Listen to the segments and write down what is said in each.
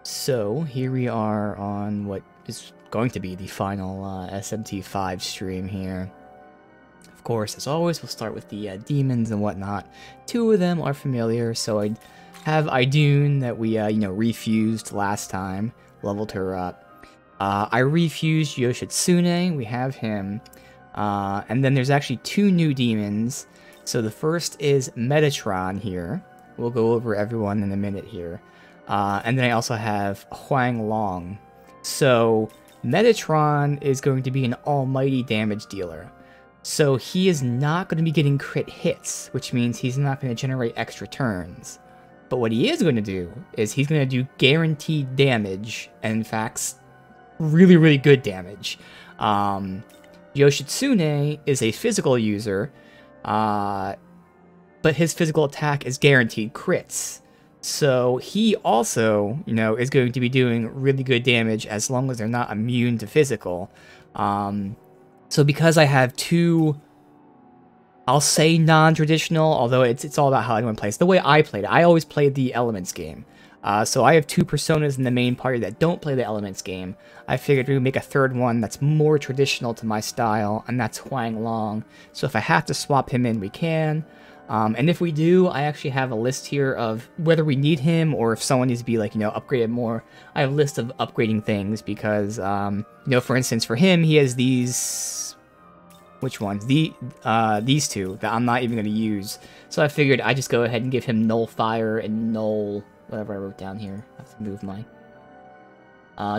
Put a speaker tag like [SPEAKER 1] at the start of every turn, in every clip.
[SPEAKER 1] So here we are on what is going to be the final SMT5 stream here. Of course, as always, we'll start with the demons and whatnot. Two of them are familiar, so I have Idune that we refused last time, leveled her up. I refused Yoshitsune, we have him. And then there's actually two new demons. So the first is Metatron here. We'll go over everyone in a minute here. And then I also have Huang Long. So Metatron is going to be an almighty damage dealer. So he is not going to be getting crit hits, which means he's not going to generate extra turns. But what he is going to do is he's going to do guaranteed damage, and in fact, really, really good damage. Yoshitsune is a physical user, but his physical attack is guaranteed crits. So he also, is going to be doing really good damage as long as they're not immune to physical. So because I have two, I'll say non-traditional, although it's all about how anyone plays. The way I played it, I always played the Elements game. So I have two personas in the main party that don't play the Elements game. I figured we would make a third one that's more traditional to my style, and that's Huang Long. So if I have to swap him in, we can. And if we do, I actually have a list here of whether we need him or if someone needs to be, upgraded more. I have a list of upgrading things because, for instance, for him, he has these... Which ones? These two that I'm not even going to use. So I figured I'd just go ahead and give him Null Fire and Null... Whatever I wrote down here. I have to move my...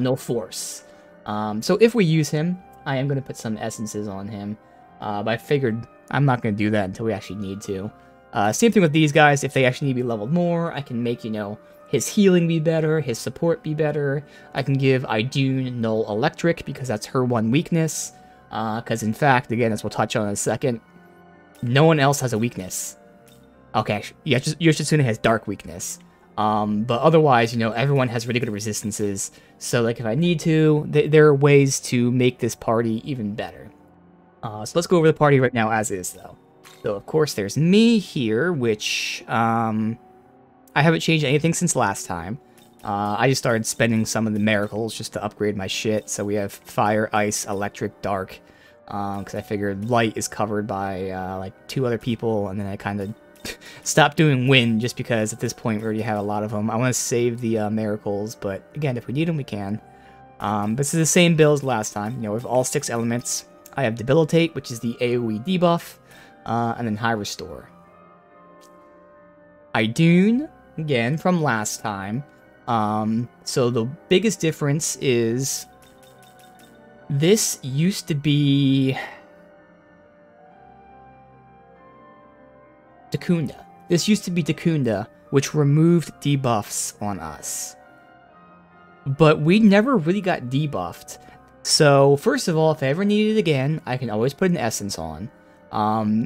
[SPEAKER 1] Null Force. So if we use him, I am going to put some essences on him. But I figured I'm not going to do that until we actually need to. Same thing with these guys. If they actually need to be leveled more, I can make, his healing be better, his support be better. I can give Idune Null Electric because that's her one weakness. Because in fact, again, as we'll touch on in a second, no one else has a weakness. Okay, yeah, Yoshitsune has Dark Weakness. But otherwise, everyone has really good resistances. So, if I need to, there are ways to make this party even better. So let's go over the party right now as is, though. So, of course, there's me here, which, I haven't changed anything since last time. I just started spending some of the miracles just to upgrade my shit. So we have Fire, Ice, Electric, Dark. Because I figured Light is covered by, two other people, and then I kind of stopped doing Wind just because at this point we already have a lot of them. I want to save the miracles, but again, if we need them, we can. This is the same build as last time. With all 6 elements. I have Debilitate, which is the AoE debuff, and then High Restore. Idune, again, from last time. So the biggest difference is this used to be Dacunda. This used to be Dacunda, which removed debuffs on us. But we never really got debuffed. So, first of all, if I ever need it again, I can always put an Essence on.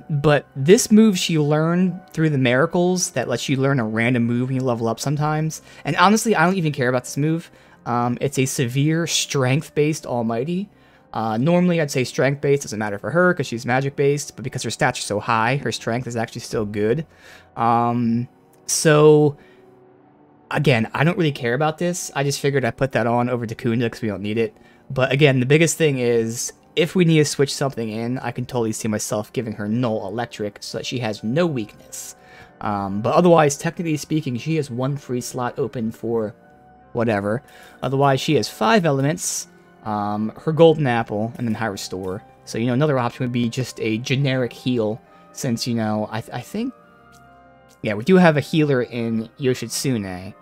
[SPEAKER 1] But this move she learned through the miracles that lets you learn a random move when you level up sometimes. And honestly, I don't even care about this move. It's a severe strength-based almighty. Normally, I'd say strength-based doesn't matter for her because she's magic-based, but because her stats are so high, her strength is actually still good. So, again, I don't really care about this. I just figured I'd put that on over Dacunda because we don't need it. But again, the biggest thing is, if we need to switch something in, I can totally see myself giving her Null Electric so that she has no weakness. But otherwise, technically speaking, she has 1 free slot open for whatever. Otherwise, she has 5 elements, her Golden Apple, and then High Restore. So, another option would be just a generic heal, since, I think... Yeah, we do have a healer in Yoshitsune.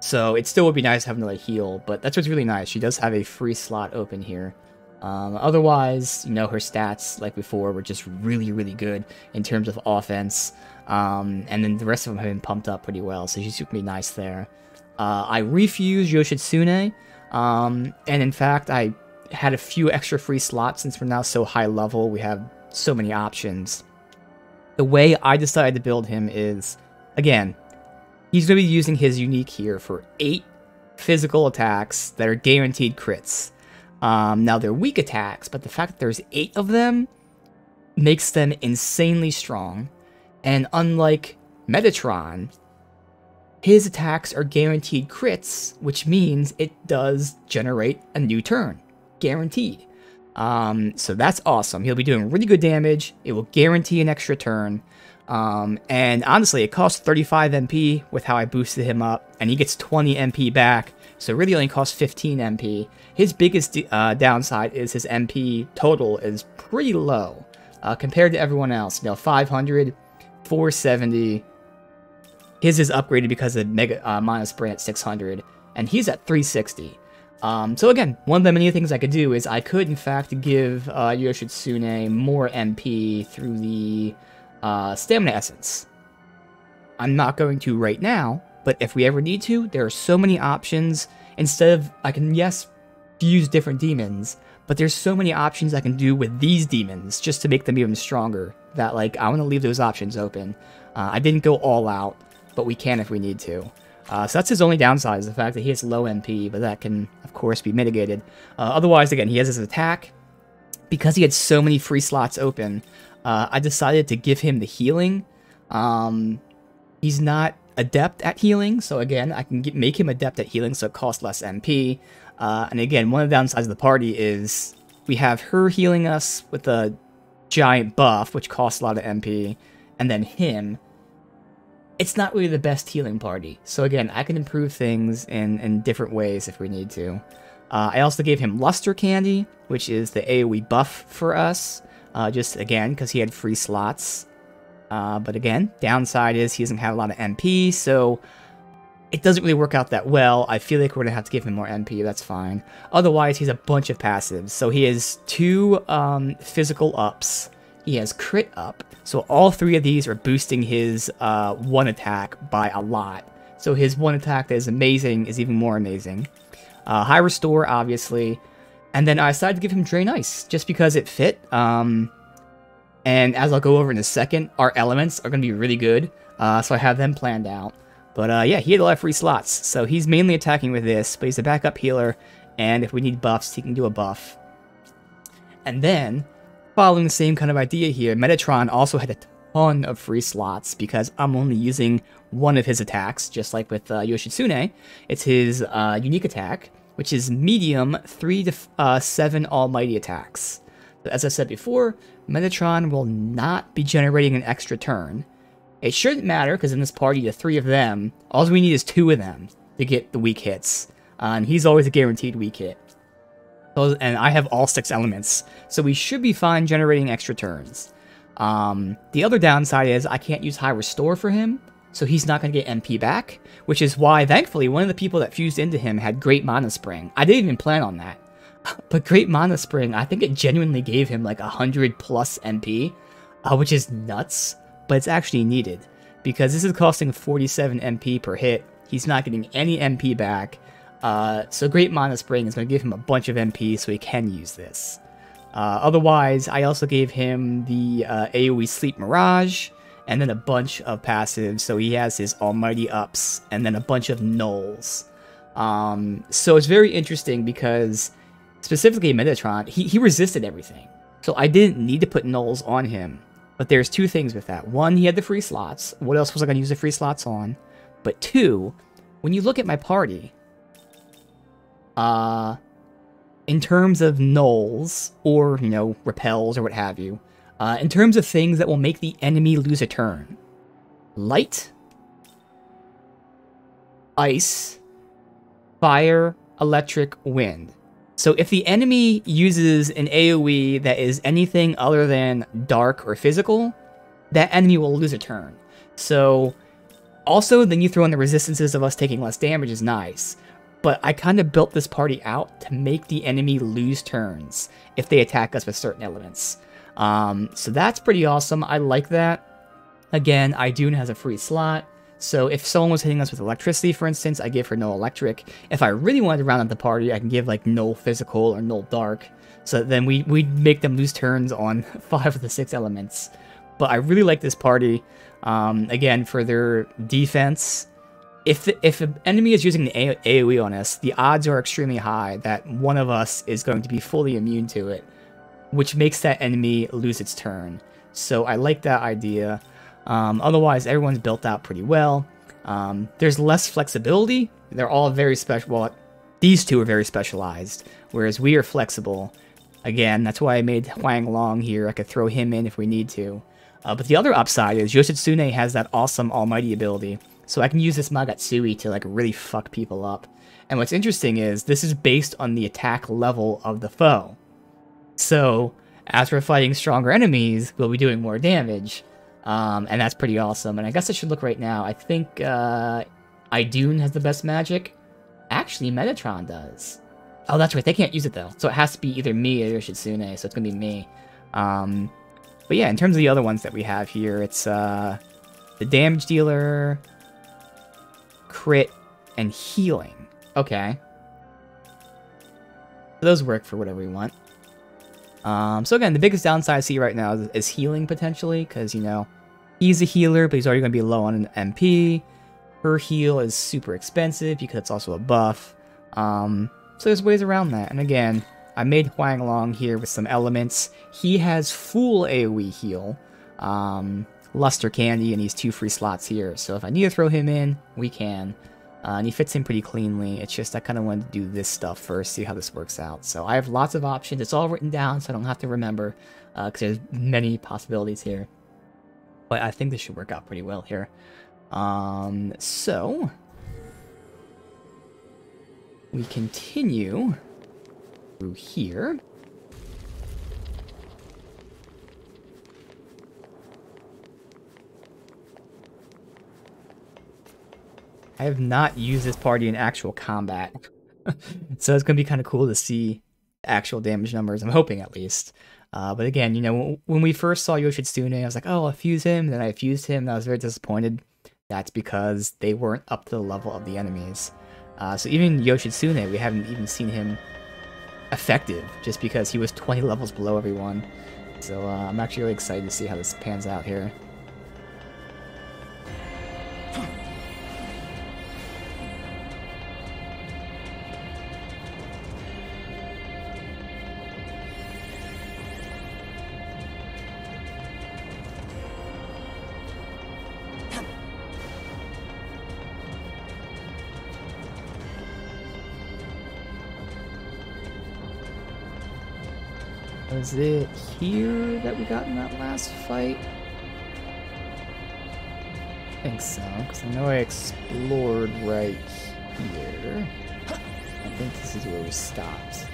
[SPEAKER 1] So it still would be nice to have another heal, but that's what's really nice. She does have a free slot open here. Otherwise, her stats, like before, were just really, really good in terms of offense. And then the rest of them have been pumped up pretty well, so she's going to be nice there. I refused Yoshitsune, and in fact, I had a few extra free slots since we're now so high level. We have so many options. The way I decided to build him is, again, he's going to be using his unique here for 8 physical attacks that are guaranteed crits. Now, they're weak attacks, but the fact that there's 8 of them makes them insanely strong. And unlike Metatron, his attacks are guaranteed crits, which means it does generate a new turn. Guaranteed. So that's awesome. He'll be doing really good damage. It will guarantee an extra turn. And honestly, it costs 35 MP with how I boosted him up, and he gets 20 MP back, so it really only costs 15 MP. His biggest downside is his MP total is pretty low compared to everyone else. 500, 470. His is upgraded because of Mega Mana Spray at 600, and he's at 360. So again, one of the many things I could do is I could, in fact, give Yoshitsune more MP through the Stamina Essence. I'm not going to right now, but if we ever need to, there are so many options. Instead of, I can, yes, fuse different demons, but there's so many options I can do with these demons just to make them even stronger that, like, I want to leave those options open. I didn't go all out, but we can if we need to. So that's his only downside, is the fact that he has low MP, but that can, of course, be mitigated. Otherwise, again, he has his attack. Because he had so many free slots open, I decided to give him the healing. He's not adept at healing, so again, I can make him adept at healing, so it costs less MP. And again, one of the downsides of the party is we have her healing us with a giant buff, which costs a lot of MP, and then him. It's not really the best healing party. So again, I can improve things in different ways if we need to. I also gave him Luster Candy, which is the AoE buff for us. Just again, because he had free slots. But again, downside is he doesn't have a lot of MP, so it doesn't really work out that well. I feel like we're going to have to give him more MP, that's fine. Otherwise, he's a bunch of passives. So he has 2 physical ups. He has crit up, so all 3 of these are boosting his 1 attack by a lot. So his 1 attack that is amazing is even more amazing. High Restore, obviously. And then I decided to give him Drain Ice, just because it fit. And as I'll go over in a second, our elements are going to be really good. So I have them planned out. But yeah, he had a lot of free slots. So he's mainly attacking with this, but he's a backup healer. And if we need buffs, he can do a buff. And then, following the same kind of idea here, Metatron also had a ton of free slots because I'm only using one of his attacks, just like with Yoshitsune. It's his unique attack, which is medium 3 to 7 almighty attacks. But as I said before, Metatron will not be generating an extra turn. It shouldn't matter, because in this party, the 3 of them, all we need is 2 of them to get the weak hits. And he's always a guaranteed weak hit. And I have all 6 elements, so we should be fine generating extra turns. The other downside is I can't use High Restore for him, so he's not going to get MP back, which is why, thankfully, one of the people that fused into him had Great Mana Spring. I didn't even plan on that. But Great Mana Spring, I think it genuinely gave him like 100 plus MP, which is nuts, but it's actually needed, because this is costing 47 MP per hit. He's not getting any MP back, so Great Mana Spring is going to give him a bunch of MP so he can use this. Otherwise, I also gave him the AoE Sleep Mirage, and then a bunch of passives, so he has his Almighty Ups, and then a bunch of Nulls. So it's very interesting because, specifically Metatron, he resisted everything. So I didn't need to put Nulls on him. But there's 2 things with that. 1, he had the free slots. What else was I going to use the free slots on? But 2, when you look at my party, in terms of Nulls, or, you know, repels, or what have you, in terms of things that will make the enemy lose a turn, Light, Ice, Fire, Electric, Wind. So if the enemy uses an AoE that is anything other than dark or physical, that enemy will lose a turn. So also, then you throw in the resistances of us taking less damage is nice. But I kind of built this party out to make the enemy lose turns if they attack us with certain elements. So that's pretty awesome. I like that. Again, Idune has a free slot. So if someone was hitting us with electricity, for instance, I give her no electric. If I really wanted to round out the party, I can give like no physical or no dark. So then we'd make them lose turns on 5 of the 6 elements. But I really like this party. Again, for their defense, if an enemy is using the AoE on us, the odds are extremely high that one of us is going to be fully immune to it, which makes that enemy lose its turn. So I like that idea. Otherwise, everyone's built out pretty well. There's less flexibility. They're all very special. Well, these two are very specialized, whereas we are flexible. Again, that's why I made Huang Long here. I could throw him in if we need to. But the other upside is Yoshitsune has that awesome almighty ability. So I can use this Magatsui to like really fuck people up. And what's interesting is this is based on the attack level of the foe. So as we're fighting stronger enemies, we'll be doing more damage. And that's pretty awesome. And I guess I should look right now. I think Idun has the best magic. Actually, Metatron does. Oh, that's right. They can't use it, though. So it has to be either me or Yoshitsune, so it's going to be me. But yeah, in terms of the other ones that we have here, it's the damage dealer, crit, and healing. Okay. Those work for whatever we want. So again, the biggest downside I see right now is healing, potentially, because, you know, he's a healer, but he's already going to be low on an MP. Her heal is super expensive because it's also a buff. So there's ways around that. And again, I made Huang Long here with some elements. He has full AoE heal, Luster Candy, and these 2 free slots here. So if I need to throw him in, we can. And he fits in pretty cleanly. It's just I kind of wanted to do this stuff first, see how this works out. So I have lots of options. It's all written down, so I don't have to remember, because there's many possibilities here. But I think this should work out pretty well here. So we continue through here. I have not used this party in actual combat. So it's going to be kind of cool to see actual damage numbers. I'm hoping, at least. But again, you know, when we first saw Yoshitsune, I was like, oh, I'll fuse him. Then I fused him, and I was very disappointed. That's because they weren't up to the level of the enemies. So even Yoshitsune, we haven't even seen him effective, just because he was 20 levels below everyone. So I'm actually really excited to see how this pans out here. Was it here that we got in that last fight? I think so, because I know I explored right here. I think this is where we stopped.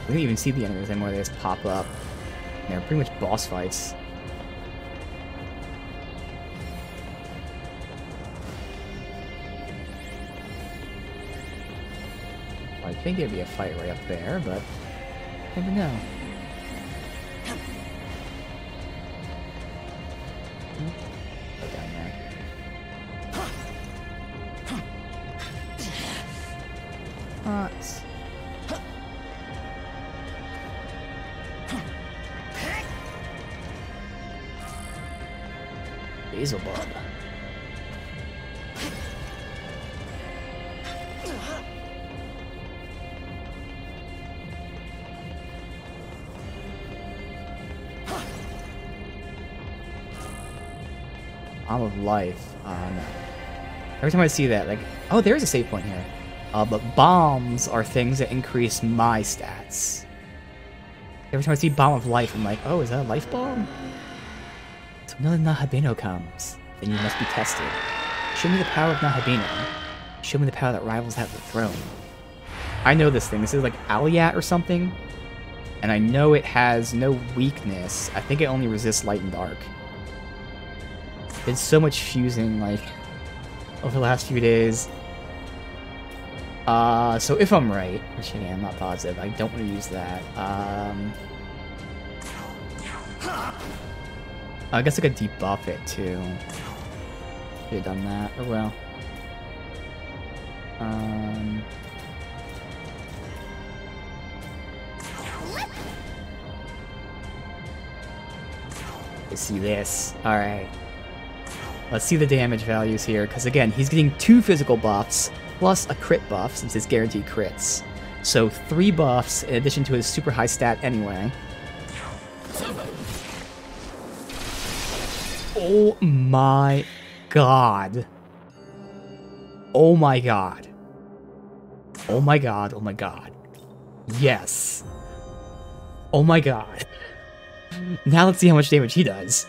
[SPEAKER 1] We don't even see the enemies anymore, they just pop up. They're pretty much boss fights. I think there'd be a fight right up there, but never know. Go down there. Hot. Basilbub. Bomb of Life. No. Every time I see that, like, oh, there's a save point here. But bombs are things that increase my stats. Every time I see Bomb of Life, I'm like, oh, is that a life bomb? So another Nahabino comes. Then you must be tested. Show me the power of Nahabino. Show me the power that rivals that of the throne. I know this thing. This is like Aliyat or something. And I know it has no weakness. I think it only resists light and dark. Did so much fusing, like, over the last few days. So if I'm right, which again, I'm not positive, I don't want to use that. I guess I could debuff it too. Could have done that. Oh well. Let's see this. Alright. Let's see the damage values here, because again, he's getting 2 physical buffs, plus a crit buff, since it's guaranteed crits. So 3 buffs in addition to his super high stat anyway. Oh my god. Oh my god. Oh my god, oh my god. Yes. Oh my god. Now let's see how much damage he does.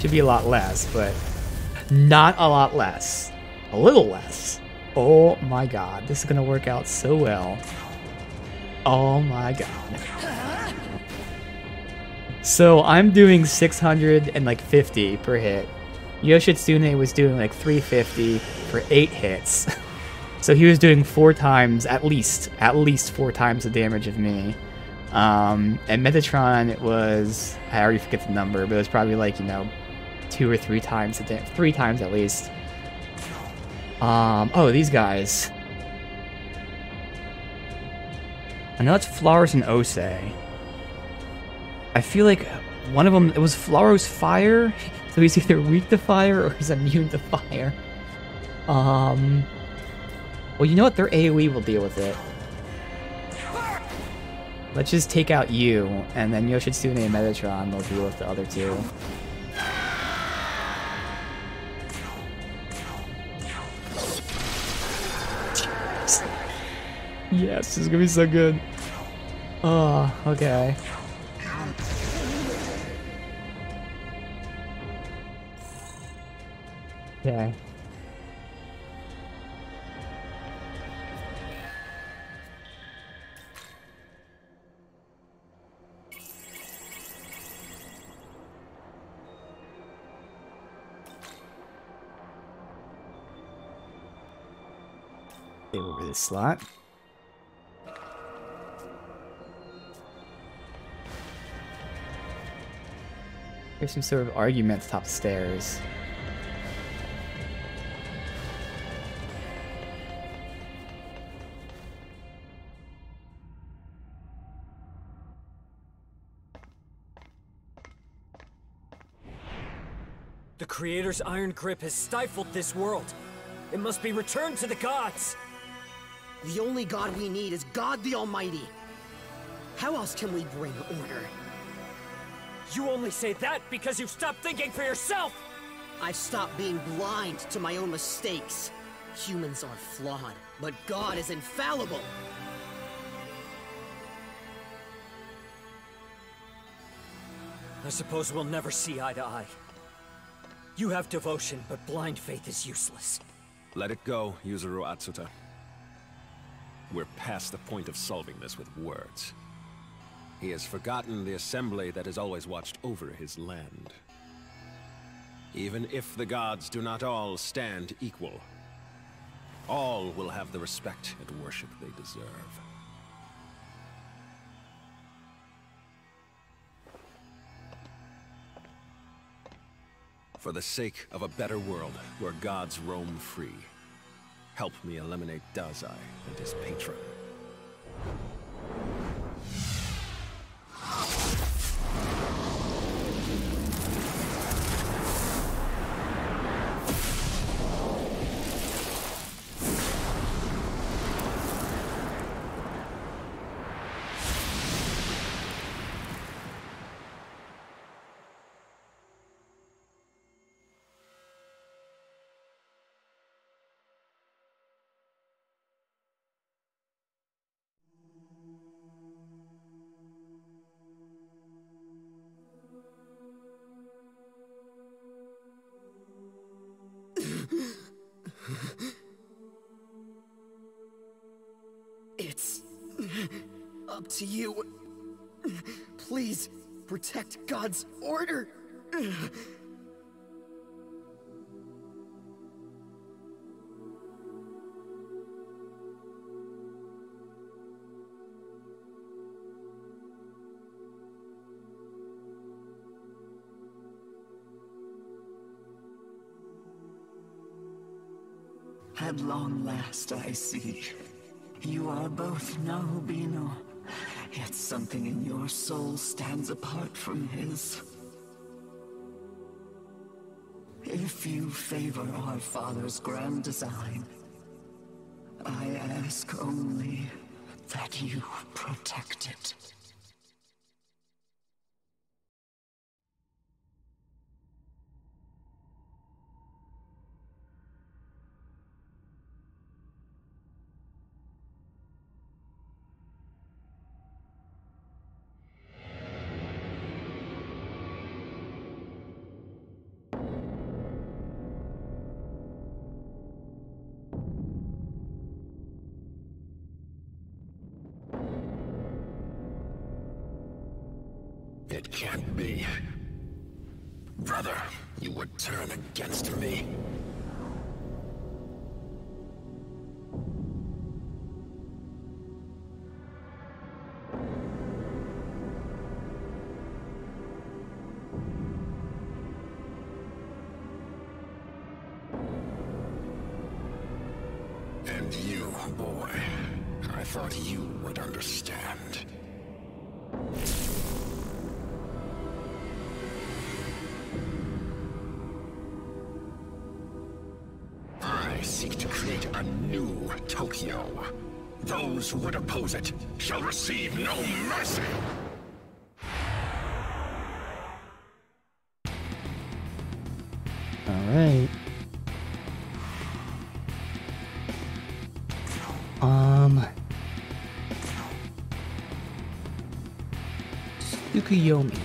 [SPEAKER 1] Should be a lot less, but not a lot less. A little less. Oh my god, this is gonna work out so well. Oh my god. So I'm doing 650 per hit. Yoshitsune was doing like 350 for 8 hits. So he was doing 4 times, at least 4 times the damage of me. And Metatron, it was, I already forget the number, but it was probably like, you know, 2 or 3 times the damage, 3 times at least. Oh, these guys. I know it's Flowers and Osei. I feel like one of them, it was Flowers Fire, so he's either weak to fire or he's immune to fire. Well, you know what? Their AoE will deal with it. Let's just take out you, and then Yoshitsune and Metatron will deal with the other 2. Yes, this is gonna be so good. Oh, okay. Okay. Over this slot. There's some sort of argument top stairs.
[SPEAKER 2] The Creator's iron grip has stifled this world. It must be returned to the gods.
[SPEAKER 3] The only god we need is God the Almighty. How else can we bring order?
[SPEAKER 2] You only say that because you've stopped thinking for yourself!
[SPEAKER 3] I've stopped being blind to my own mistakes. Humans are flawed, but God is infallible.
[SPEAKER 2] I suppose we'll never see eye to eye. You have devotion, but blind faith is useless.
[SPEAKER 4] Let it go, Yuzuru Atsuta. We're past the point of solving this with words. He has forgotten the assembly that has always watched over his land. Even if the gods do not all stand equal, all will have the respect and worship they deserve. For the sake of a better world where gods roam free, help me eliminate Dazai and his patron.
[SPEAKER 3] It's up to you. Please protect God's order.
[SPEAKER 5] At long last I see. You are both Nahubino, yet something in your soul stands apart from his. If if you favor our father's grand design, I ask only that you protect it.
[SPEAKER 4] It can't be. Brother, you would turn against me. And you, boy, I thought you would understand. I seek to create a new Tokyo. Those who would oppose it shall receive no mercy.
[SPEAKER 1] All right. Tsukuyomi.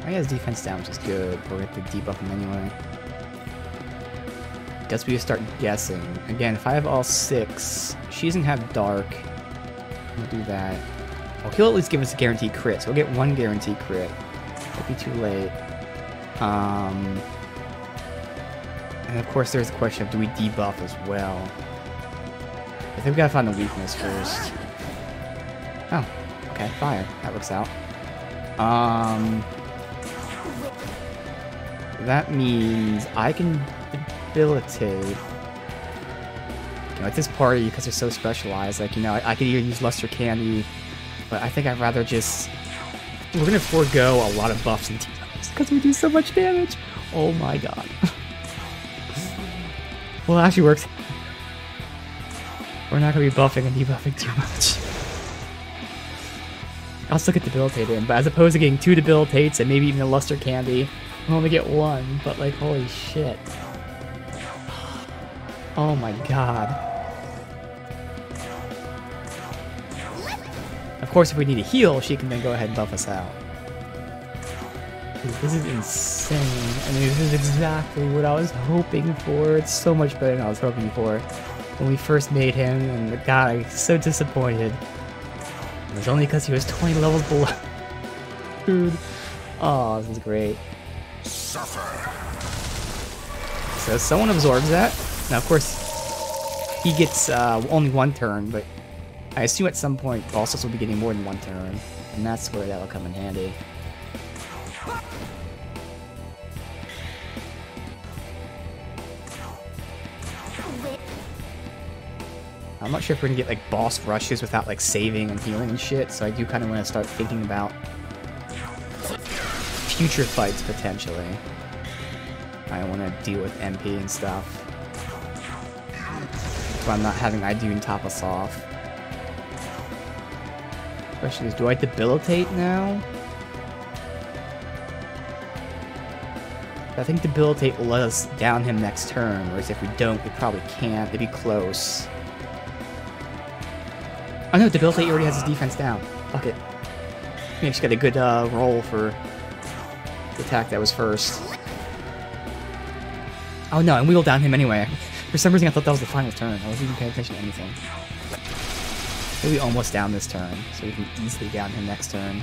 [SPEAKER 1] He has defense down, which is good, but we have to debuff him anyway. Guess we just start guessing. Again, if I have all 6, she doesn't have dark. We'll do that. Well, he'll at least give us a guaranteed crit, so we'll get 1 guaranteed crit. Won't be too late. And of course there's the question of do we debuff as well? I think we gotta find the weakness first. Oh, okay, fire. That works out. That means I can debilitate. You know, at this party, because they're so specialized, like, you know, I could either use Luster Candy, but I think I'd rather just... We're gonna forego a lot of buffs and debuffs because we do so much damage. Oh my god. Well, it actually works. We're not gonna be buffing and debuffing too much. I'll still get debilitated, but as opposed to getting 2 debilitates and maybe even a Luster Candy, we'll only get 1, but like, holy shit. Oh my god. Of course, if we need a heal, she can then go ahead and buff us out. Dude, this is insane. I mean, this is exactly what I was hoping for. It's so much better than I was hoping for when we first made him, and god, I was so disappointed. It was only because he was 20 levels below. Dude. Oh, this is great.
[SPEAKER 4] Suffer.
[SPEAKER 1] So someone absorbs that. Now, of course, he gets only 1 turn, but I assume at some point bosses will be getting more than 1 turn, and that's where that will come in handy. I'm not sure if we're gonna get like boss rushes without like saving and healing and shit, so I do kind of want to start thinking about future fights potentially. I want to deal with MP and stuff. So I'm not having Idune top us off. Question is, do I debilitate now? I think debilitate will let us down him next turn, whereas if we don't, we probably can't. It'd be close. Oh no, debilitate already has his defense down. Fuck it. We just got a good roll for the attack that was first. Oh no, and we will down him anyway. For some reason I thought that was the final turn. I wasn't even paying attention to anything. Maybe almost down this turn, so we can easily down him next turn.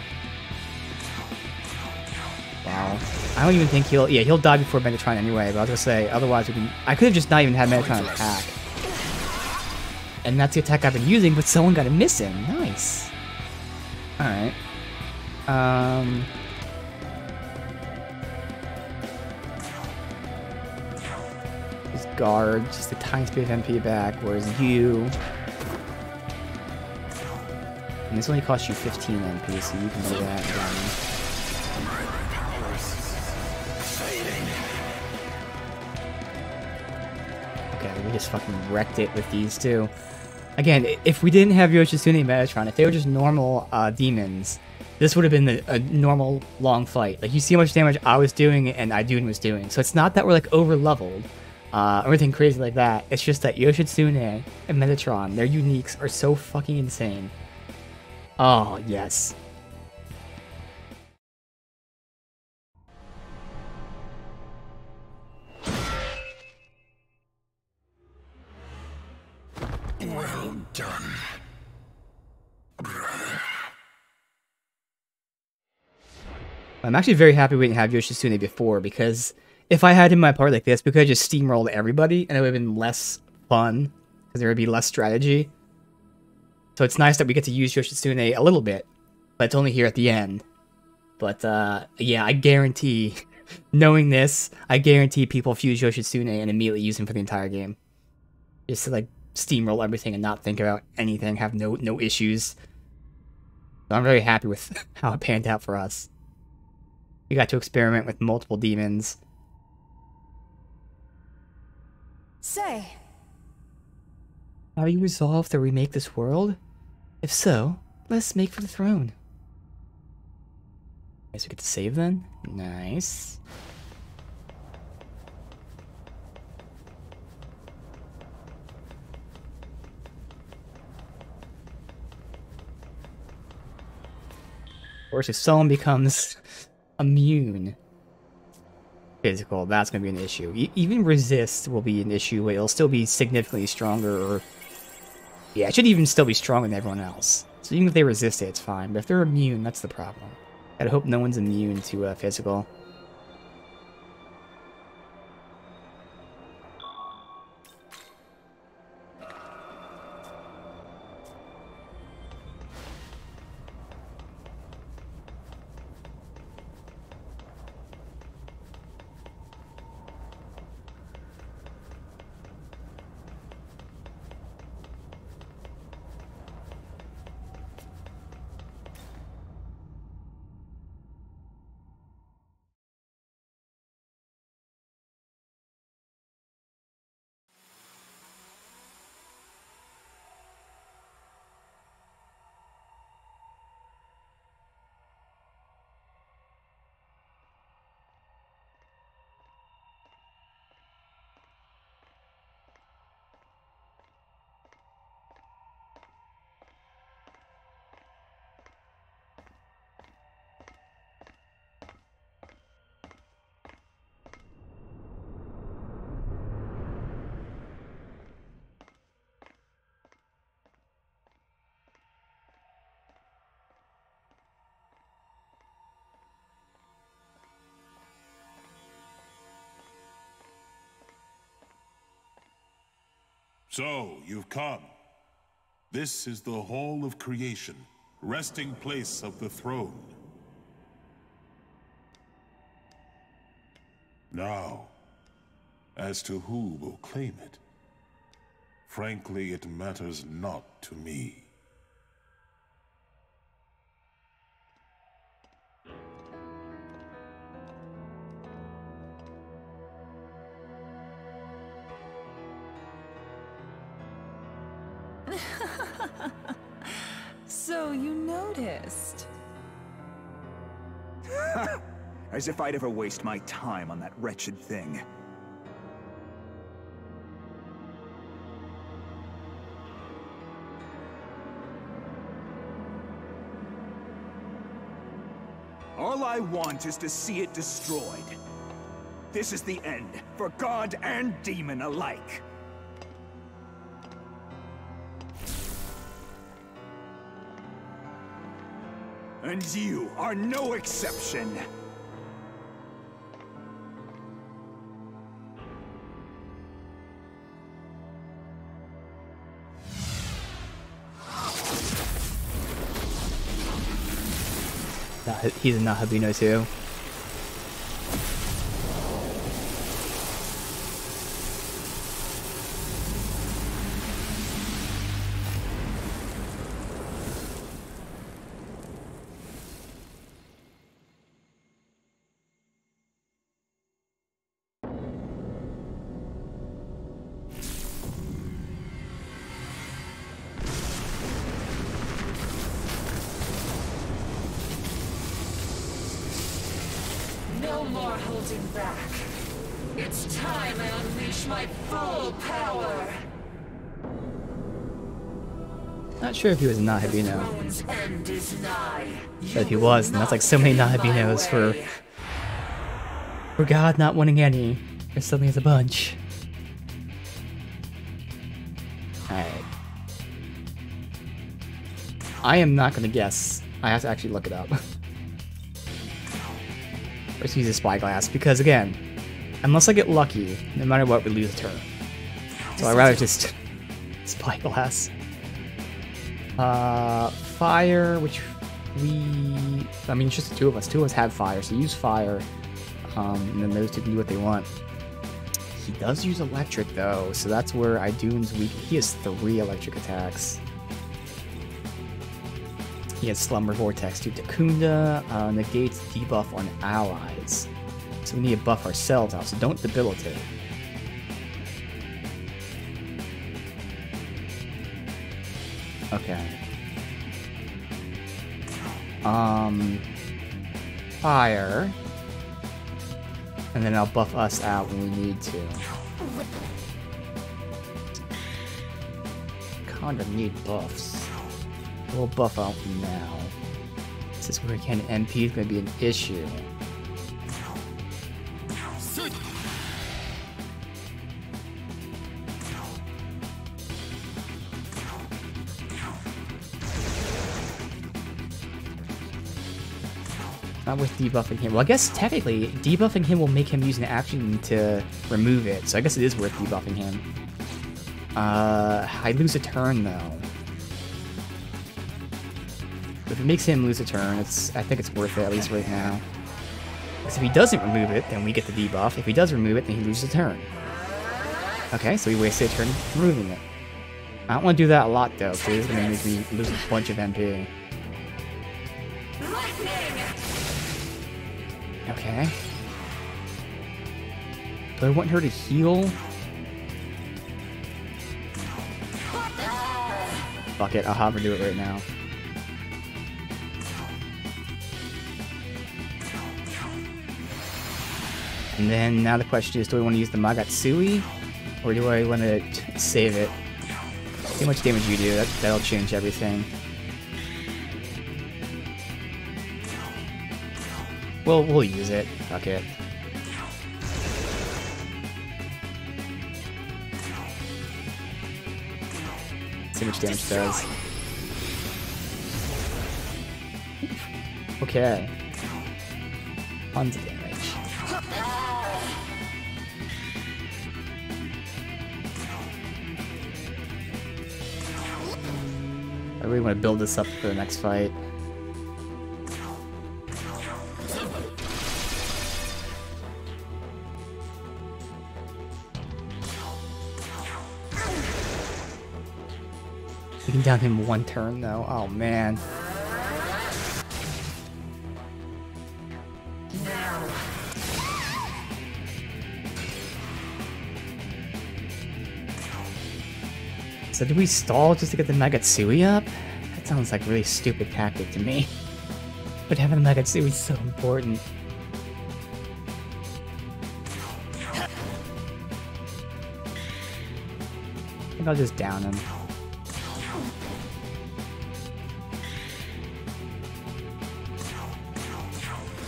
[SPEAKER 1] Wow. I don't even think he'll die before Metatron anyway, but I was gonna say, otherwise we can... I could have just not even had Metatron attack. And that's the attack I've been using, but someone got a missing. Nice. Alright. His guard, just a tiny bit of MP back, whereas you... And this only costs you 15 MP, so you can do that. just fucking wrecked it with these two. Again, if we didn't have Yoshitsune and Metatron, if they were just normal demons, this would have been a normal long fight. Like, you see how much damage I was doing and Idun was doing. So it's not that we're like over leveled or anything crazy like that. It's just that Yoshitsune and Metatron, their uniques are so fucking insane. Oh, yes.
[SPEAKER 5] Well done, brother.
[SPEAKER 1] I'm actually very happy we didn't have Yoshitsune before, because if I had him in my party like this, we could have just steamrolled everybody, and it would have been less fun, because there would be less strategy. So it's nice that we get to use Yoshitsune a little bit, but it's only here at the end. But yeah, I guarantee, knowing this, I guarantee people fuse Yoshitsune and immediately use him for the entire game. Just to, like, steamroll everything and not think about anything, have no issues. So I'm very happy with how it panned out for us. We got to experiment with multiple demons.
[SPEAKER 6] Say,
[SPEAKER 1] Are you resolved to remake this world? If so, let's make for the throne. Guess we get to save then? Nice. Of course, if someone becomes immune physical, that's going to be an issue. Even resist will be an issue, but it'll still be significantly stronger, or... Yeah, it should even still be stronger than everyone else. So even if they resist it, it's fine. But if they're immune, that's the problem. Gotta hope no one's immune to physical.
[SPEAKER 7] So, you've come. This is the Hall of Creation, resting place of the throne. Now, as to who will claim it, frankly, it matters not to me.
[SPEAKER 6] so you noticed.
[SPEAKER 8] As if I'd ever waste my time on that wretched thing. All I want is to see it destroyed. This is the end, for god and demon alike. And you are no exception.
[SPEAKER 1] He's a Nahabino too.
[SPEAKER 5] more holding back. It's time I unleash my full power.
[SPEAKER 1] Not sure if he was a Nahabino.
[SPEAKER 5] Throne's end is nigh.
[SPEAKER 1] But if he was, then that's like so many Nahabinos for God not wanting any. There suddenly has a bunch. Alright. I am not gonna guess. I have to actually look it up. Let's use a spyglass, because again, unless I get lucky, no matter what, we lose a turn. So I'd rather just spyglass. Fire, which I mean, it's just the two of us. Two of us have fire, so use fire. And then those two can do what they want. He does use electric, though, so that's where Idun's weak. He has 3 electric attacks. He has Slumber Vortex to Takunda, negates debuff on allies. So we need to buff ourselves out, so don't debilitate. Okay. Fire. And then I'll buff us out when we need to. Kinda need buffs. We'll buff out now. This is where again MP is gonna be an issue. Not with debuffing him. Well, I guess technically, debuffing him will make him use an action to remove it, so I guess it is worth debuffing him. I lose a turn, though. If it makes him lose a turn, I think it's worth it, at least right now. Because if he doesn't remove it, then we get the debuff. If he does remove it, then he loses a turn. Okay, so we wasted a turn removing it. I don't want to do that a lot, though, because it's going to make me lose a bunch of MP. Okay. Do I want her to heal? Fuck it, I'll have her do it right now. And then now the question is, do I want to use the Magatsui? Or do I want to save it? See how much damage you do, that'll change everything. We'll use it. Fuck it. See how much damage it does. Okay. Tons of damage. I really want to build this up for the next fight. We can down him 1 turn though. Oh man. So do we stall just to get the Magatsui up? That sounds like a really stupid tactic to me. But having the Magatsui is so important. I think I'll just down him.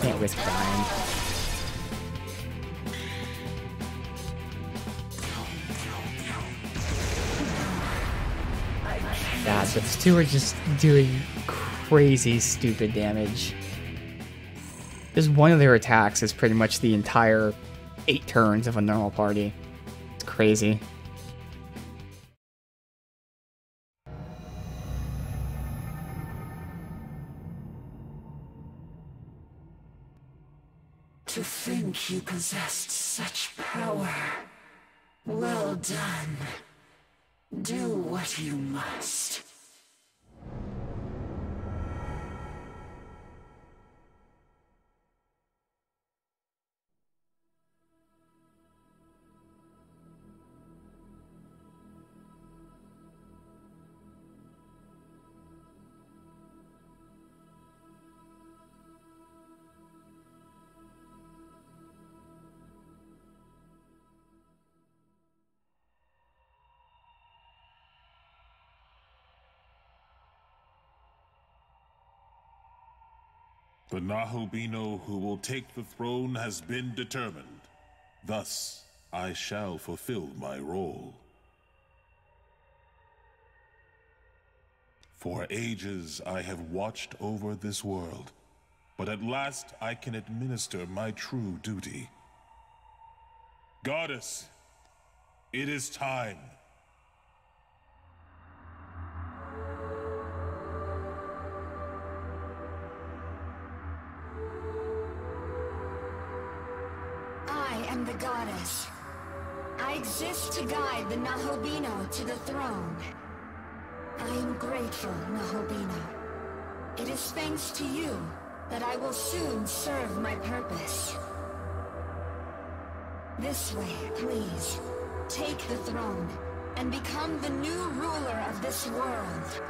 [SPEAKER 1] Can't risk dying. God, but the two are just doing crazy stupid damage. Just one of their attacks is pretty much the entire 8 turns of a normal party. It's crazy.
[SPEAKER 5] To think you possessed such power. Well done. Do what you must.
[SPEAKER 7] The Nahobino who will take the throne has been determined. Thus, I shall fulfill my role. For ages I have watched over this world, but at last I can administer my true duty. Goddess, it is time.
[SPEAKER 5] I am the goddess. I exist to guide the Nahobino to the throne. I am grateful, Nahobino. It is thanks to you that I will soon serve my purpose. This way, please. Take the throne and become the new ruler of this world.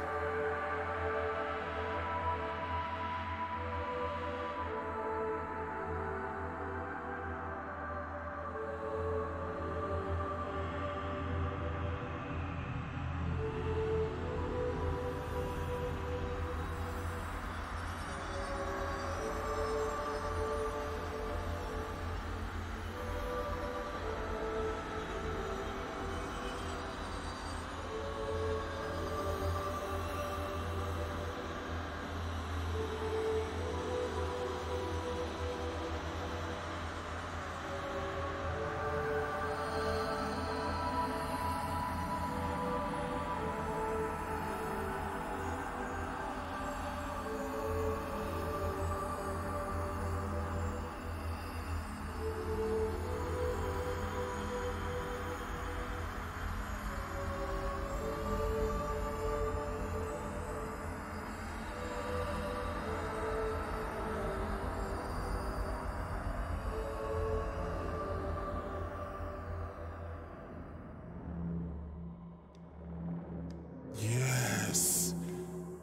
[SPEAKER 7] Yes.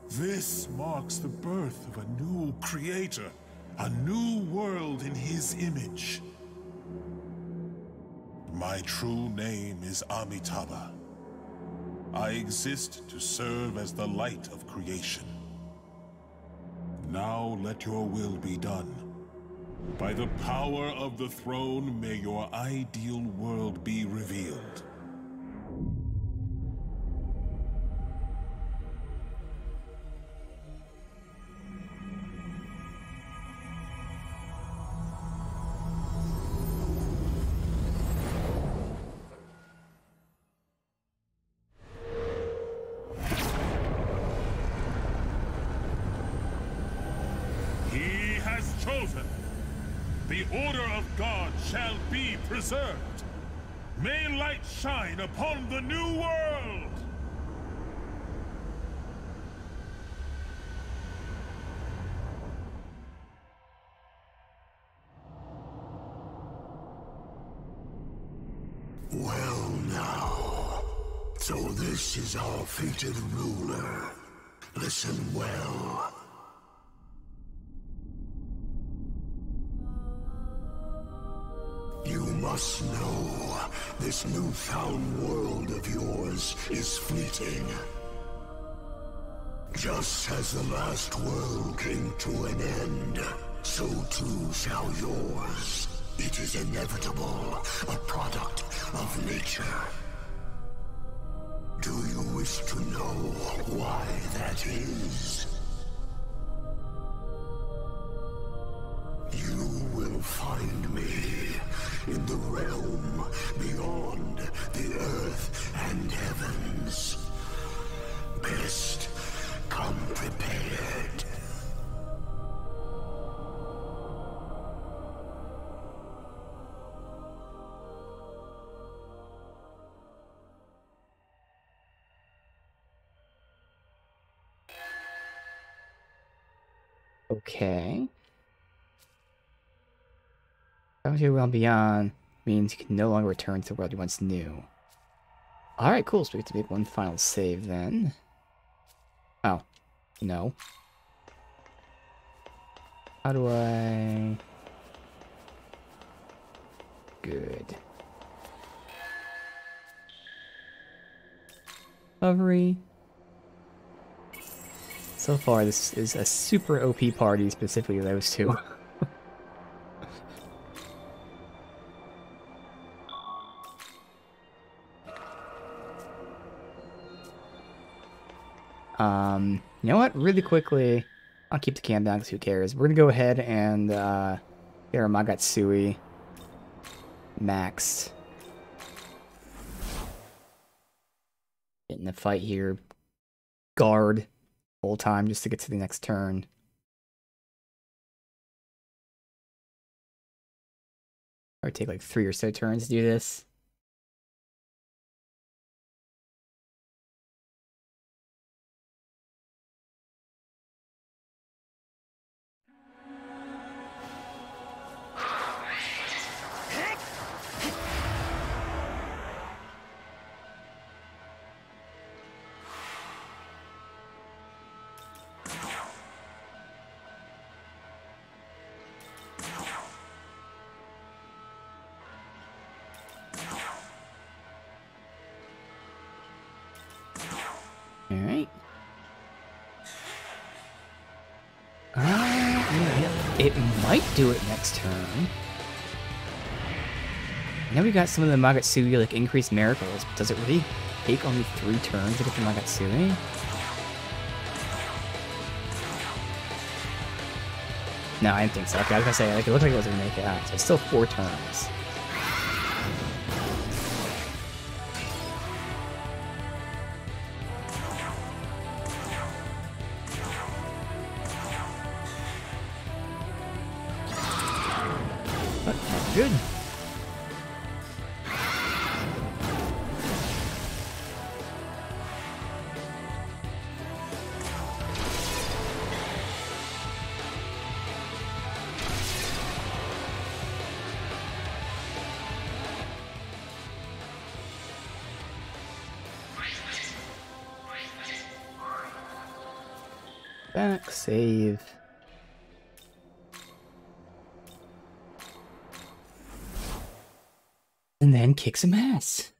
[SPEAKER 7] This marks the birth of a new creator, a new world in his image. My true name is Amitabha. I exist to serve as the light of creation. Now let your will be done. By the power of the throne, may your ideal world be revealed. Chosen. The order of God shall be preserved. May light shine upon the new world!
[SPEAKER 9] Well now, so this is our fated ruler. Listen well. You must know, this newfound world of yours is fleeting. Just as the last world came to an end, so too shall yours. It is inevitable, a product of nature. Do you wish to know why that is? You will find me in the realm beyond the earth and heavens. Best come prepared.
[SPEAKER 1] Okay. Travel to a realm beyond means you can no longer return to the world you once knew. Alright, cool. So we get to make one final save then. Oh. No. How do I... Good. So far, this is a super OP party, specifically those two. You know what? Really quickly, I'll keep the cam down because who cares. We're gonna go ahead and get our Magatsui maxed. Getting the fight here. Guard whole time just to get to the next turn. Or take like 3 or so turns to do this. Alright. It might do it next turn. Now we got some of the Magatsui, like, increased miracles. Does it really take only 3 turns to get the Magatsui? No, I didn't think so. Okay, I was gonna say, like, it looked like it was gonna make it out. So it's still 4 turns. Good. Back save. And then kick some ass.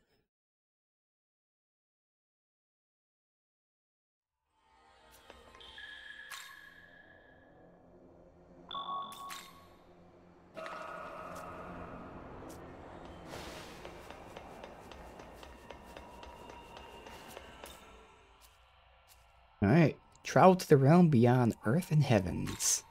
[SPEAKER 1] Alright, travel to the realm beyond earth and heavens.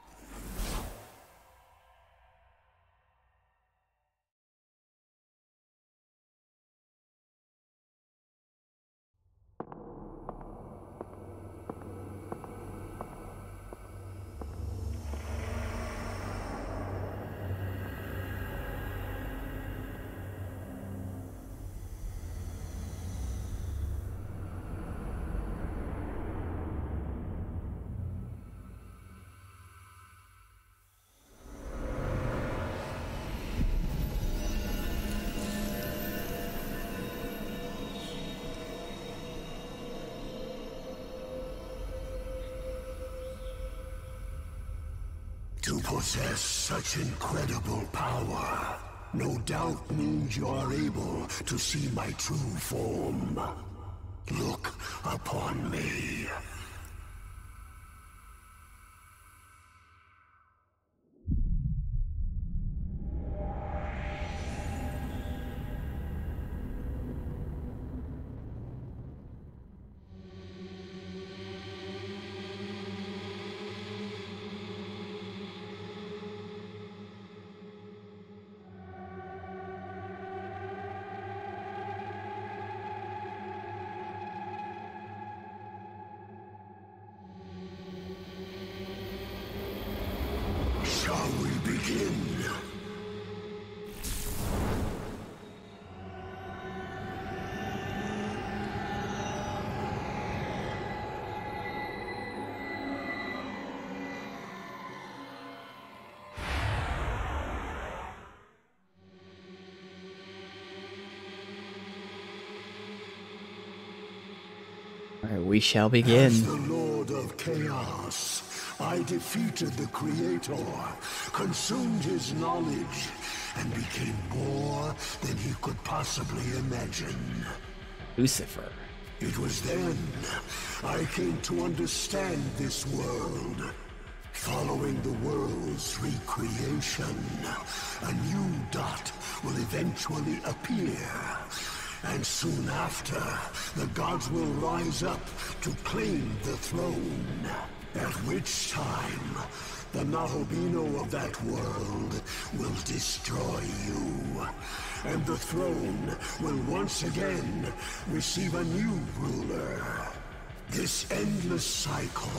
[SPEAKER 9] To possess such incredible power, no doubt means you are able to see my true form. Look upon me. Shall we begin?
[SPEAKER 1] Alright, we shall begin.
[SPEAKER 9] As the Lord of Chaos, I defeated the Creator, consumed his knowledge, and became more than he could possibly imagine.
[SPEAKER 1] Lucifer.
[SPEAKER 9] It was then I came to understand this world. Following the world's recreation, a new dot will eventually appear. And soon after, the gods will rise up to claim the throne. At which time, the Nahobino of that world will destroy you. And the throne will once again receive a new ruler. This endless cycle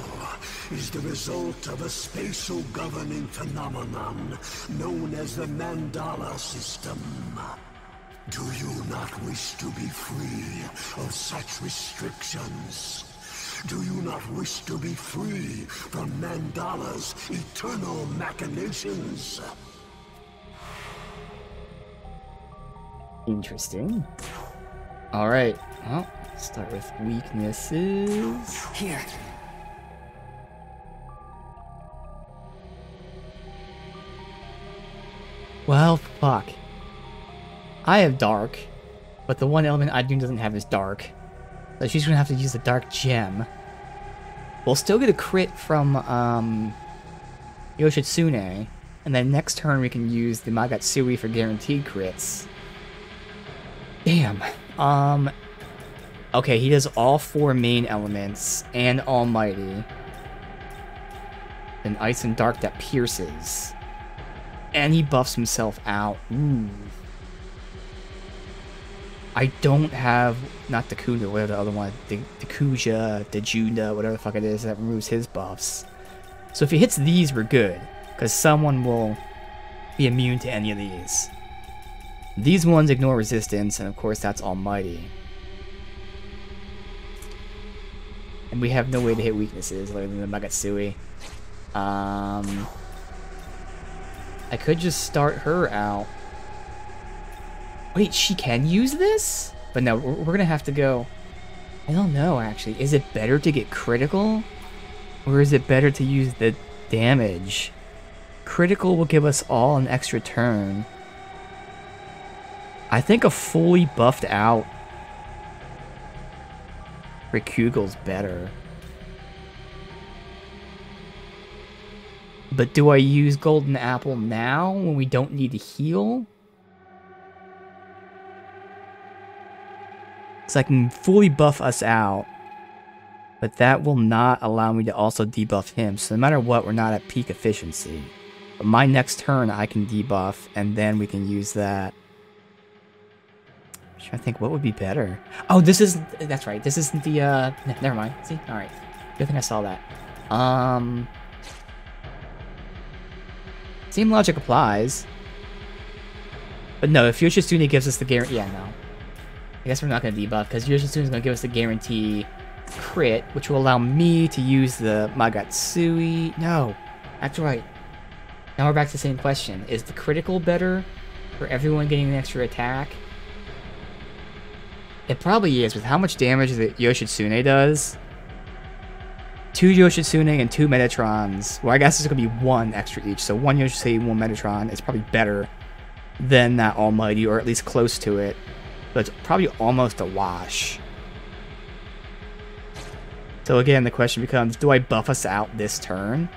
[SPEAKER 9] is the result of a spatial governing phenomenon known as the Mandala System. Do you not wish to be free of such restrictions? Do you not wish to be free from Mandala's eternal machinations?
[SPEAKER 1] Interesting. Alright, well, start with weaknesses.
[SPEAKER 3] Here.
[SPEAKER 1] Well, fuck. I have dark, but the one element I doesn't have is dark. So she's gonna have to use the dark gem. We'll still get a crit from Yoshitsune, and then next turn we can use the Magatsui for guaranteed crits. Damn. Okay, he does all 4 main elements and Almighty. And Ice and Dark that pierces. And he buffs himself out. Ooh. I don't have, not Dakuda, whatever the other one, Dakuja, Dejunda, whatever the fuck it is, that removes his buffs. So if he hits these, we're good. Because someone will be immune to any of these. These ones ignore resistance, and of course that's Almighty. And we have no way to hit weaknesses other than the Magatsui. I could just start her out. Wait, she can use this? But no, we're gonna have to go... I don't know, actually. Is it better to get critical? Or is it better to use the damage? Critical will give us all an extra turn. I think a fully buffed out Rikugel's better. But do I use Golden Apple now when we don't need to heal? So I can fully buff us out, but that will not allow me to also debuff him. So no matter what, we're not at peak efficiency. But my next turn I can debuff, and then we can use that. I'm trying to think what would be better. Oh, this isn't, that's right, this isn't the, never mind. See, alright. Good thing I saw that. Same logic applies. But no, if Yoshitsune gives us the guarantee, yeah, no. I guess we're not going to debuff, because Yoshitsune is going to give us the guarantee crit, which will allow me to use the Magatsui. No, that's right. Now we're back to the same question. Is the critical better for everyone getting an extra attack? It probably is, with how much damage that Yoshitsune does. 2 Yoshitsune and 2 Metatrons. Well, I guess it's going to be 1 extra each, so 1 Yoshitsune, 1 Metatron is probably better than that Almighty, or at least close to it. But it's probably almost a wash. So again, the question becomes, do I buff us out this turn?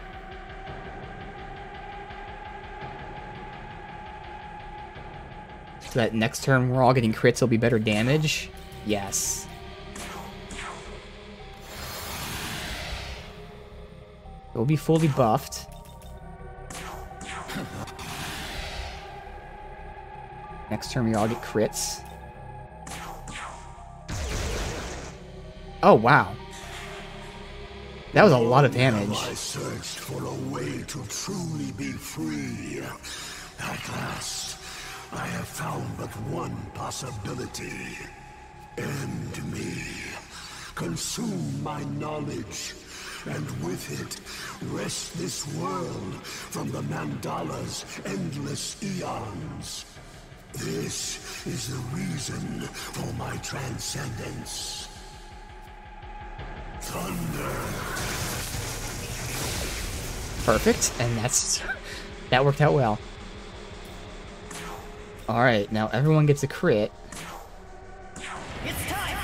[SPEAKER 1] So that next turn we're all getting crits, will be better damage? Yes. We'll be fully buffed. Next turn we all get crits. Oh, wow. That was a lot of damage.
[SPEAKER 9] I searched for a way to truly be free. At last, I have found but one possibility. End me. Consume my knowledge, and with it, wrest this world from the Mandala's endless eons. This is the reason for my transcendence. Thunder.
[SPEAKER 1] Perfect, and that worked out well. Alright, now everyone gets a crit.
[SPEAKER 3] It's time!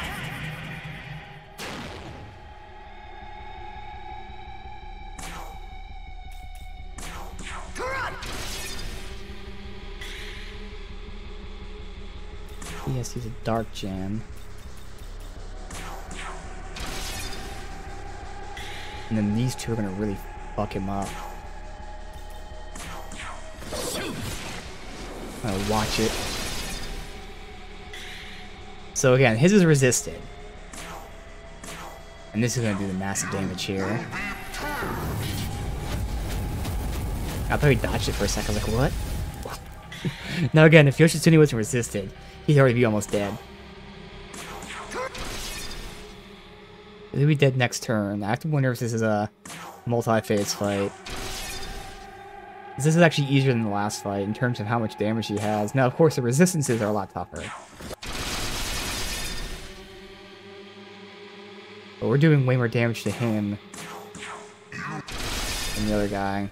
[SPEAKER 1] He has to use a dark gem. And then these two are gonna really fuck him up. I'm gonna watch it. So again, his is resisted. And this is gonna do the massive damage here. I thought he dodged it for a second. I was like, what? Now again, if Yoshitsune wasn't resisted, he'd already be almost dead. He'll be dead next turn. I have to wonder if this is a multi-phase fight. This is actually easier than the last fight in terms of how much damage he has. Now, of course, the resistances are a lot tougher. But we're doing way more damage to him than the other guy.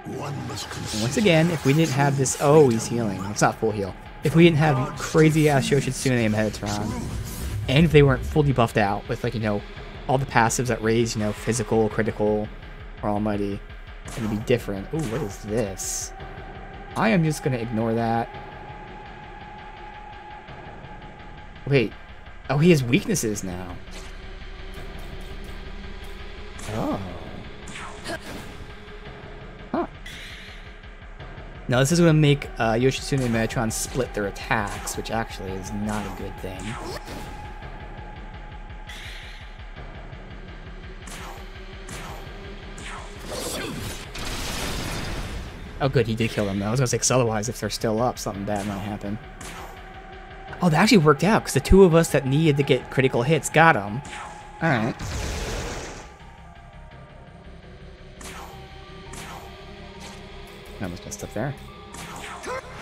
[SPEAKER 1] And once again, if we didn't have this... Oh, he's healing. It's not full heal. If we didn't have crazy-ass Yoshitsune and Metatron, and if they weren't fully buffed out with, like, you know, all the passives that raise, you know, physical, critical, or almighty, it would be different. Ooh, what is this? I am just gonna ignore that. Wait. Oh, he has weaknesses now. Oh. Huh. Now this is going to make Yoshitsune and Metatron split their attacks, which actually is not a good thing. Oh good, he did kill them though. I was going to say, 'cause otherwise if they're still up, something bad might happen. Oh, that actually worked out, because the two of us that needed to get critical hits got them. Alright. I almost messed up there.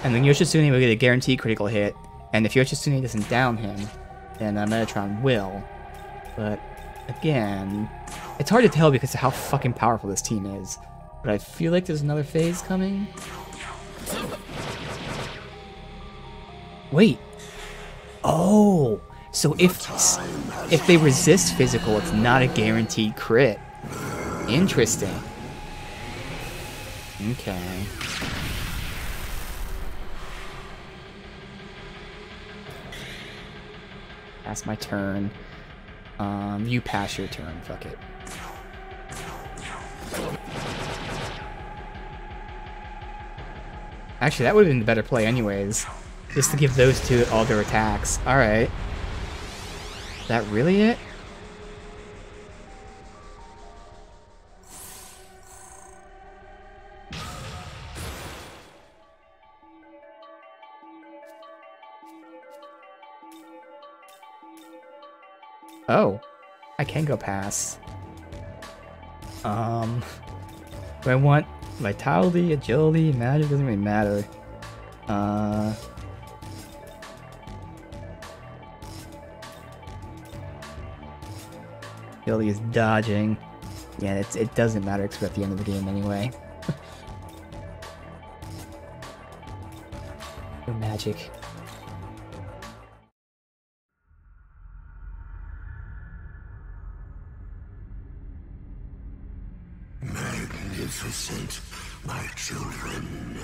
[SPEAKER 1] And then Yoshitsune will get a guaranteed critical hit, and if Yoshitsune doesn't down him, then Metatron will. But, again, it's hard to tell because of how fucking powerful this team is. But I feel like there's another phase coming. Wait. Oh, so if they resist physical, it's not a guaranteed crit. Interesting. Okay. That's my turn. You pass your turn. Fuck it. Actually, that would have been the better play anyways. Just to give those two all their attacks. Alright. Is that really it? Oh. I can go past. Do I want vitality, agility, magic? Doesn't really matter. Agility is dodging. Yeah, it doesn't matter except at the end of the game anyway. No magic.
[SPEAKER 9] Magnificent, my children.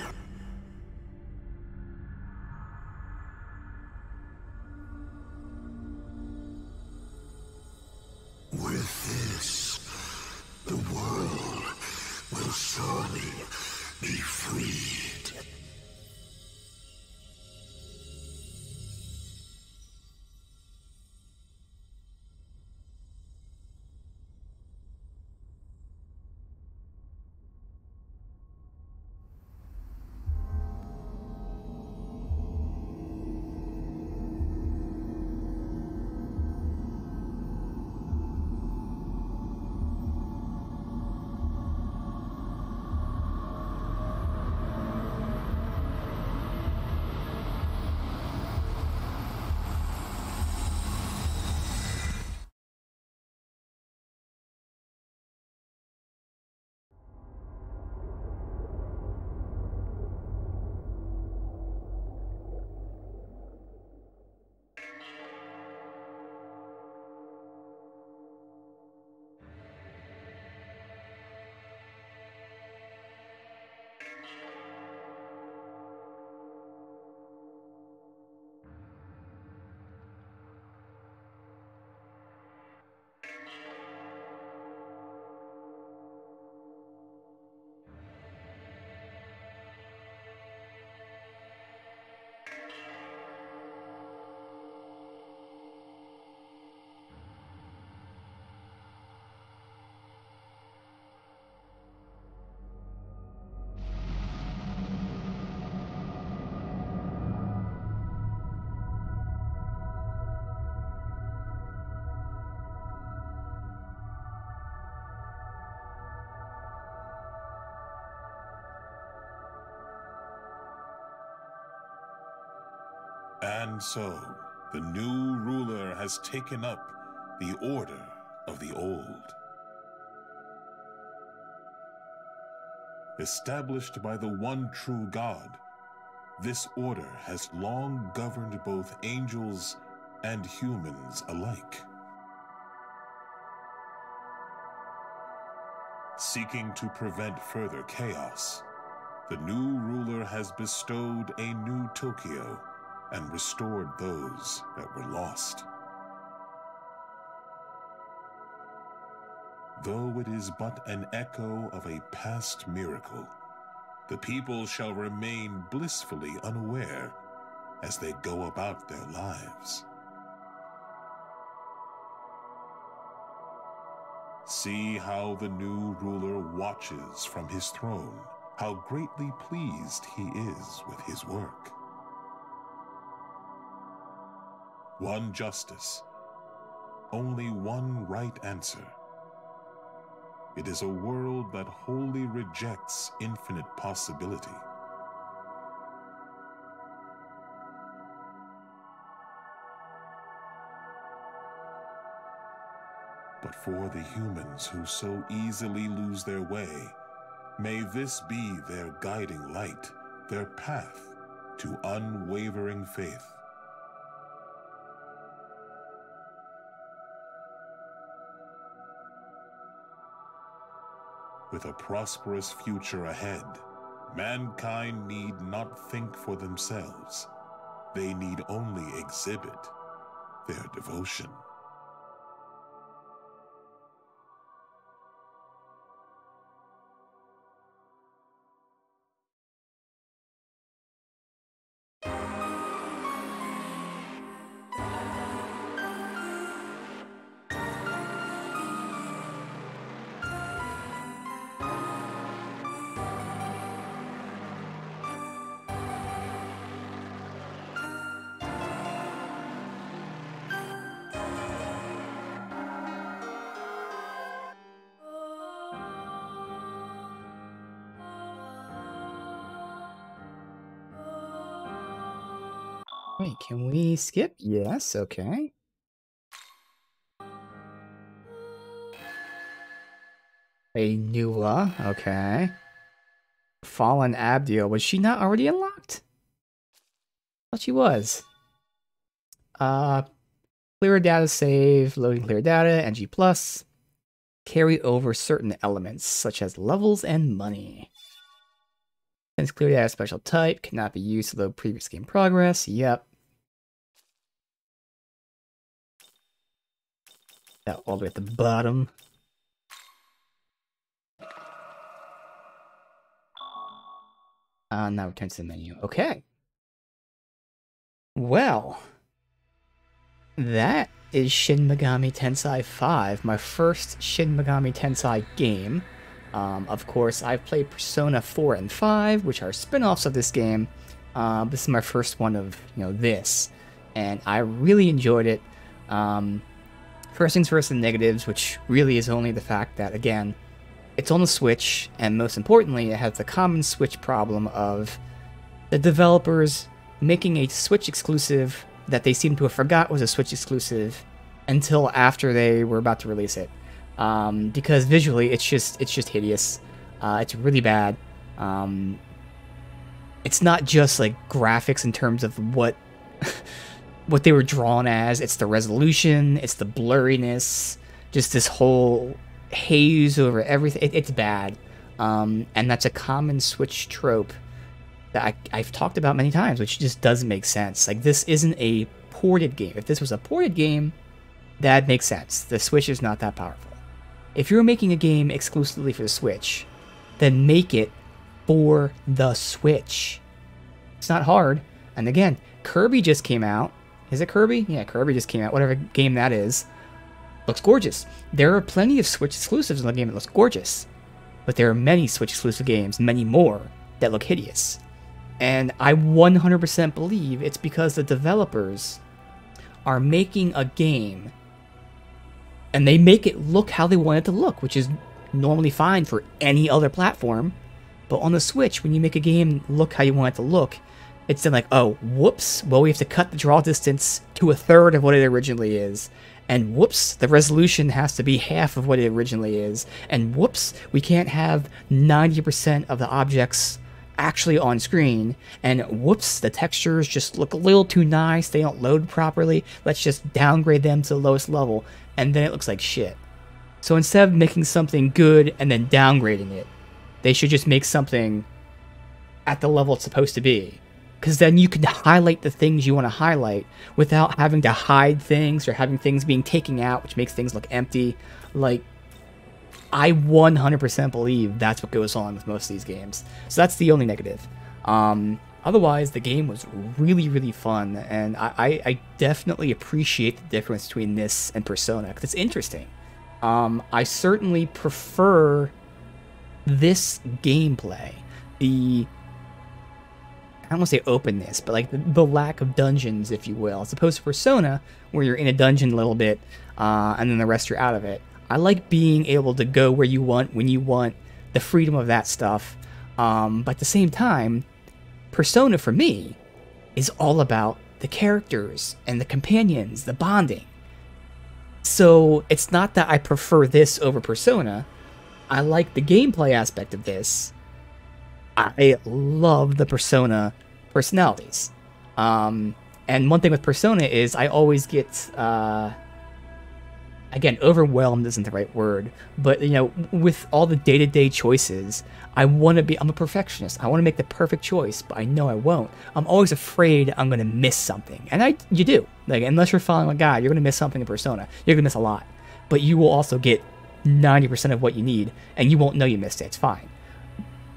[SPEAKER 9] With this, the world will surely be freed.
[SPEAKER 7] And so, the new ruler has taken up the order of the old. Established by the one true God, this order has long governed both angels and humans alike. Seeking to prevent further chaos, the new ruler has bestowed a new Tokyo and restored those that were lost. Though it is but an echo of a past miracle, the people shall remain blissfully unaware as they go about their lives. See how the new ruler watches from his throne, how greatly pleased he is with his work. One justice, only one right answer. It is a world that wholly rejects infinite possibility. But for the humans who so easily lose their way, may this be their guiding light, their path to unwavering faith. With a prosperous future ahead, mankind need not think for themselves. They need only exhibit their devotion.
[SPEAKER 1] Wait, can we skip? Yes, okay. A Nula, okay. Fallen Abdiel, was she not already unlocked? I thought she was. Clear data save, loading clear data, NG+. Carry over certain elements, such as levels and money. Since clear data special type cannot be used to load previous game progress, yep. That all the way at the bottom. Now return to the menu. Okay. Well, that is Shin Megami Tensei 5, my first Shin Megami Tensei game. Of course, I've played Persona 4 and 5, which are spin-offs of this game. This is my first one of, this. And I really enjoyed it. First things first, the negatives, which really is only the fact that, again, it's on the Switch, and most importantly, it has the common Switch problem of the developers making a Switch exclusive that they seem to have forgot was a Switch exclusive until after they were about to release it. Because visually, it's just hideous. It's really bad. It's not just like graphics in terms of what what they were drawn as. It's the resolution, it's the blurriness, just this whole haze over everything. It's bad. And that's a common Switch trope that I've talked about many times, which just doesn't make sense. Like, this isn't a ported game. If this was a ported game, that makes sense. The Switch is not that powerful. If you're making a game exclusively for the Switch, then make it for the Switch. It's not hard. And again, Kirby just came out. Is it Kirby? Yeah, Kirby just came out. Whatever game that is. Looks gorgeous. There are plenty of Switch exclusives in the game that looks gorgeous. But there are many Switch exclusive games, many more, that look hideous. And I 100% believe it's because the developers are making a game and they make it look how they want it to look, which is normally fine for any other platform. But on the Switch, when you make a game look how you want it to look, it's then like, oh, whoops, well, we have to cut the draw distance to a third of what it originally is. And whoops, the resolution has to be half of what it originally is. And whoops, we can't have 90% of the objects actually on screen. And whoops, the textures just look a little too nice. They don't load properly. Let's just downgrade them to the lowest level. And then it looks like shit. So instead of making something good and then downgrading it, they should just make something at the level it's supposed to be. Because then you can highlight the things you want to highlight without having to hide things or having things being taken out, which makes things look empty. Like, I 100% believe that's what goes on with most of these games. So that's the only negative. Otherwise, the game was really, really fun, and I definitely appreciate the difference between this and Persona, because it's interesting. I certainly prefer this gameplay. I don't want to say openness, but like the lack of dungeons, if you will, as opposed to Persona, where you're in a dungeon a little bit, and then the rest you're out of it. I like being able to go where you want, when you want, the freedom of that stuff. But at the same time, Persona for me is all about the characters and the companions, the bonding. So it's not that I prefer this over Persona. I like the gameplay aspect of this. I love the Persona personalities. And one thing with Persona is I always get, again, overwhelmed isn't the right word, but, you know, with all the day-to-day choices, I'm a perfectionist. I want to make the perfect choice, but I know I won't. I'm always afraid I'm going to miss something. And you do. Like, unless you're following a guide, you're going to miss something in Persona. You're going to miss a lot. But you will also get 90% of what you need, and you won't know you missed it. It's fine.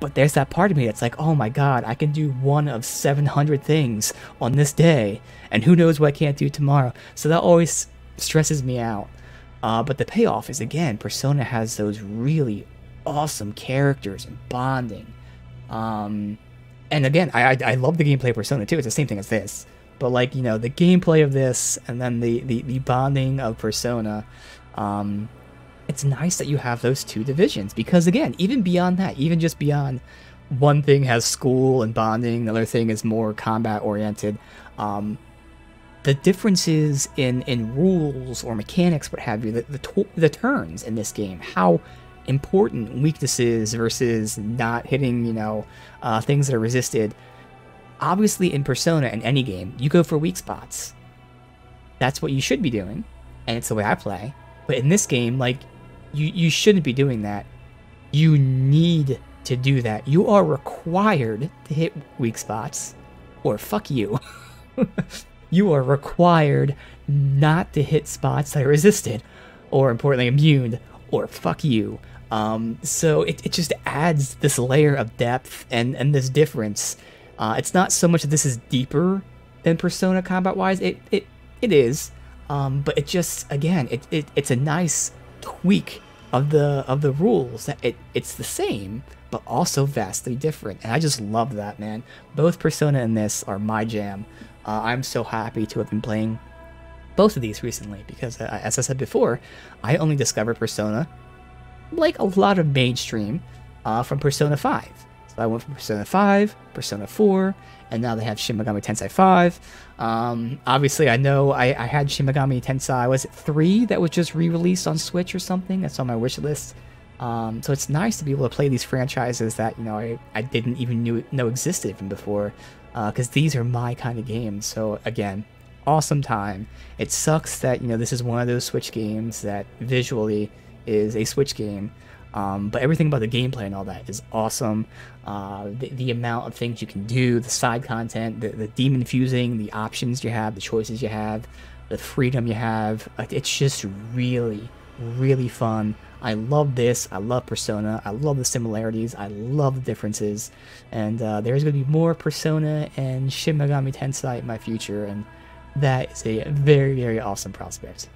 [SPEAKER 1] But there's that part of me that's like, oh my god, I can do one of 700 things on this day, and who knows what I can't do tomorrow. So that always stresses me out. But the payoff is, again, Persona has those really awesome characters and bonding. And again, I love the gameplay of Persona too. It's the same thing as this. But like, you know, the gameplay of this and then the bonding of Persona, it's nice that you have those two divisions, because again, even beyond that, even just beyond one thing has school and bonding, the other thing is more combat oriented, the differences in rules or mechanics, what have you, the turns in this game, how important weaknesses versus not hitting, you know, things that are resisted. Obviously in Persona, in any game, you go for weak spots. That's what you should be doing, and it's the way I play. But in this game, like, you shouldn't be doing that. You need to do that. You are required to hit weak spots, or fuck you. You are required not to hit spots that are resisted, or importantly immune, or fuck you. So it just adds this layer of depth and this difference. It's not so much that this is deeper than Persona combat-wise. It is. But it just, again, it's a nice tweak of the rules. That it's the same, but also vastly different. And I just love that, man. Both Persona and this are my jam. I'm so happy to have been playing both of these recently, because as I said before, I only discovered Persona, like a lot of mainstream, from Persona 5. So I went from Persona 5, Persona 4, and now they have Shin Megami Tensei 5. Obviously, I know I had Shin Megami Tensei, was it 3 that was just re-released on Switch or something? That's on my wish list. So it's nice to be able to play these franchises that, you know, I didn't even know existed from before, because these are my kind of games. So again, awesome time. It sucks that, you know, this is one of those Switch games that visually is a Switch game. But everything about the gameplay and all that is awesome. The amount of things you can do, the side content, the demon fusing, the options you have, the choices you have, the freedom you have. It's just really, really fun. I love this. I love Persona. I love the similarities. I love the differences. And there's going to be more Persona and Shin Megami Tensei in my future. And that is a very, very awesome prospect.